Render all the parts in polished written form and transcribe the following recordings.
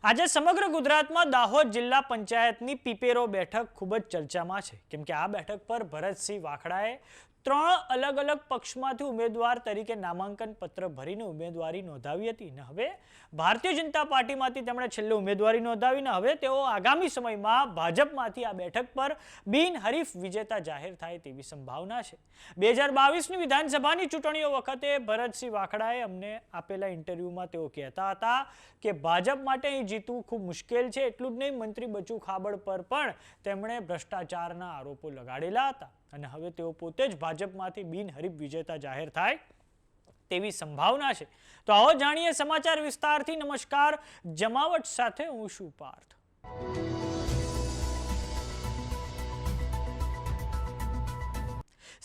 આજે સમગ્ર ગુજરાતમાં દાહોદ જિલ્લા પંચાયતની પીપેરો બેઠક ખૂબ જ ચર્ચામાં છે, કેમ કે આ બેઠક પર ભરતસિંહ વાખડાએ 3 અલગ અલગ પક્ષમાંથી ઉમેદવાર તરીકે નામાંકન પત્ર ભરીને ઉમેદવારી નોંધાવી હતી અને હવે ભારતીય જનતા પાર્ટીમાંથી તેમણે છેલ્લે ઉમેદવારી નોંધાવીને હવે તેઓ આગામી સમયમાં ભાજપમાંથી આ બેઠક પર બિનહરીફ વિજેતા જાહેર થાય તેવી સંભાવના છે। 2022ની વિધાનસભાની ચૂંટણીઓ વખતે ભરતસિંહ વાખડાએ અમને આપેલા ઇન્ટરવ્યુમાં તેઓ કહેતા હતા કે ભાજપ માટે અહીં જીતવું ખૂબ મુશ્કેલ છે। એટલું જ નહીં, મંત્રી બચુ ખાબડ પર પણ તેમણે ભ્રષ્ટાચારના આરોપો લગાડેલા હતા અને હવે તેઓ પોતે જ ભાજપમાંથી બિનહરીફ વિજેતા જાહેર થાય તેવી સંભાવના છે। તો આવો જાણીએ સમાચાર વિસ્તારથી। નમસ્કાર, જમાવટ સાથે હું છું પાર્થ।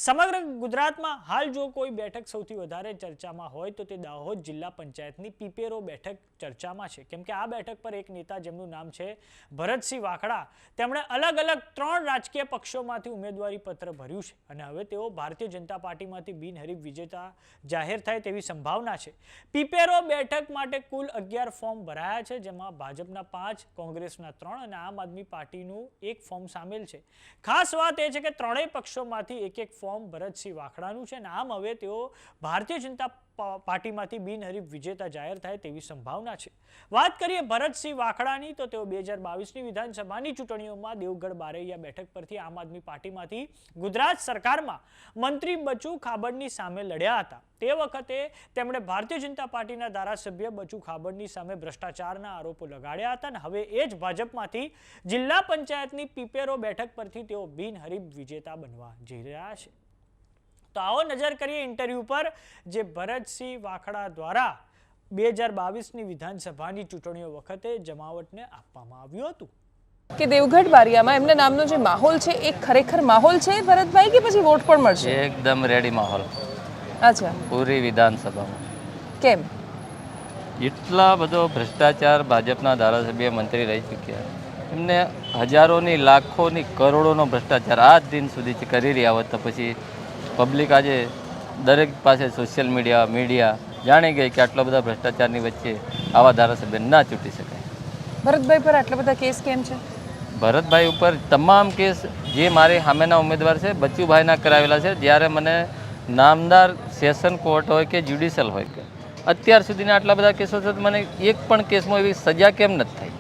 સમગ્ર ગુજરાતમાં હાલ જો કોઈ બેઠક સૌથી વધારે ચર્ચામાં હોય તો તે દાહોદ જિલ્લા પંચાયતની પીપેરો બેઠક ચર્ચામાં છે, કેમ કે આ બેઠક પર એક નેતા જેમનું નામ છે ભરતસિંહ વાખડા, તેમણે અલગ અલગ 3 રાજકીય પક્ષોમાંથી ઉમેદવારી પત્ર ભર્યું છે અને હવે તેઓ ભારતીય જનતા પાર્ટીમાંથી બિનહરીફ વિજેતા જાહેર થાય તેવી સંભાવના છે। પીપેરો બેઠક માટે કુલ 11 ફોર્મ ભરાયા છે, જેમાં ભાજપના 5, કોંગ્રેસના 3 અને આમ આદમી પાર્ટીનું 1 ફોર્મ સામેલ છે। ખાસ વાત એ છે કે ત્રણેય પક્ષોમાંથી એક ફોર્મ ભરતસિંહ વાખડાનું છે અને આમ હવે તેઓ ભારતીય જનતા પાર્ટીમાંથી બિનહરીફ વિજેતા જાહેર થાય તેવી સંભાવના છે। વાત કરીએ ભરતસિંહ વાખડાની તો તેઓ 2022ની વિધાનસભાની ચૂંટણીઓમાં દેવગઢ બારૈયા બેઠક પરથી આમ આદમી પાર્ટીમાંથી ગુજરાત સરકારમાં મંત્રી બચુ ખાબડની સામે લડ્યા હતા। તે વખતે તેમણે ભારતીય જનતા પાર્ટીના ધારાસભ્ય બચુ ખાબડની સામે ભ્રષ્ટાચારના આરોપો લગાડ્યા હતા અને હવે એ જ ભાજપમાંથી જિલ્લા પંચાયતની પીપેરો બેઠક પરથી તેઓ બિનહરીફ વિજેતા બનવા જઈ રહ્યા છે। તો આવો નજર કરીએ ઇન્ટરવ્યુ પર જે ભરતસિંહ વાખડા દ્વારા 2022ની વિધાનસભાની ચૂંટણીઓ વખતે જમાવટને આપવામાં આવ્યું હતું કે દેવગઢ બારિયામાં એમના નામનો જે માહોલ છે એ ખરેખર માહોલ છે ભરતભાઈ કે પછી વોટ પણ મળશે? એકદમ રેડી માહોલ। અચ્છા, પૂરી વિધાનસભામાં કેમ? એટલા બધો ભ્રષ્ટાચાર ભાજપના ધારાસભ્ય મંત્રી રહી ચૂક્યા, એમને હજારોની લાખોની કરોડોનો ભ્રષ્ટાચાર આજ દિન સુધી કરી રહ્યા હોત તો પછી પબ્લિક આજે દરેક પાસે સોશિયલ મીડિયા જાણી ગઈ કે આટલા બધા ભ્રષ્ટાચારની વચ્ચે આવા ધારાસભ્ય ના ચૂંટી શકાય। ભરતભાઈ પર આટલા બધા કેસ કેમ છે? ભરતભાઈ ઉપર તમામ કેસ જે મારી સામેના ઉમેદવાર છે બચુભાઈના કરાવેલા છે। જ્યારે મને નામદાર સેશન કોર્ટ હોય કે જ્યુડિશિયલ હોય કે અત્યાર સુધીના આટલા બધા કેસો છે, મને એક પણ કેસમાં એવી સજા કેમ નથી થઈ?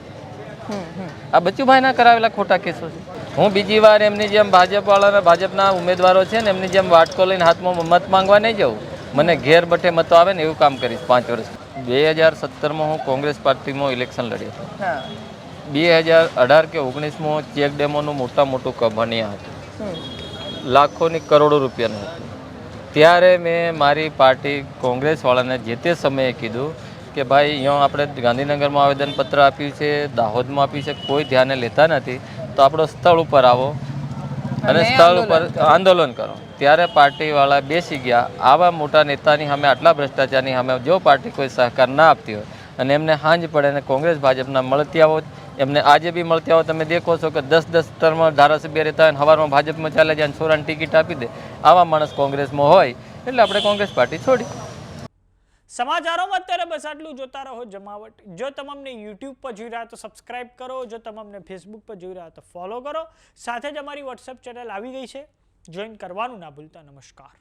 આ બચુભાઈના કરાવેલા ખોટા કેસો છે। હું બીજી વાર એમની જેમ ભાજપના ઉમેદવારો છે ને એમની જેમ વાટકો લઈને હાથમાં મત માંગવા નહીં જાઉં, મને ઘેર બઠે મતો આવે ને એવું કામ કરીશ 5 વર્ષ। 2017માં હું કોંગ્રેસ પાર્ટીમાં ઇલેક્શન લડ્યો હતો। 2018 કે 19માં ચેક ડેમોનું મોટું કૌભાંડિયા હતું, લાખોની કરોડો રૂપિયાનું હતું। ત્યારે મેં મારી પાર્ટી કોંગ્રેસવાળાને જે તે સમયે કીધું કે ભાઈ અહીંયા આપણે ગાંધીનગરમાં આવેદનપત્ર આપ્યું છે, દાહોદમાં આપ્યું છે, કોઈ ધ્યાને લેતા નથી, તો આપણો સ્થળ ઉપર આવો અને સ્થળ ઉપર આંદોલન કરો। ત્યારે પાર્ટીવાળા બેસી ગયા। આવા મોટા નેતાની સામે આટલા ભ્રષ્ટાચારની સામે જો પાર્ટી કોઈ સહકાર ના આપતી હોય અને એમને સાંજ પડે અને કોંગ્રેસ ભાજપના મળતી આવો, એમને આજે બી મળતી આવો, તમે દેખો છો કે 10 ટર્મમાં ધારાસભ્ય રહેતા હોય સવારમાં ભાજપમાં ચાલે જાય અને છોરાને ટિકિટ આપી દે, આવા માણસ કોંગ્રેસમાં હોય એટલે આપણે કોંગ્રેસ પાર્ટી છોડી। સમાચારોમાં અત્યારે બસ આટલું। જોતા રહો જમાવટ। જો તમને YouTube પર જોઈ રહ્યા તો સબસ્ક્રાઇબ કરો, જો તમને Facebook પર જોઈ રહ્યા તો ફોલો કરો, સાથે જ અમારી WhatsApp ચેનલ આવી ગઈ છે, જોઈન કરવાનું ના ભૂલતા। નમસ્કાર।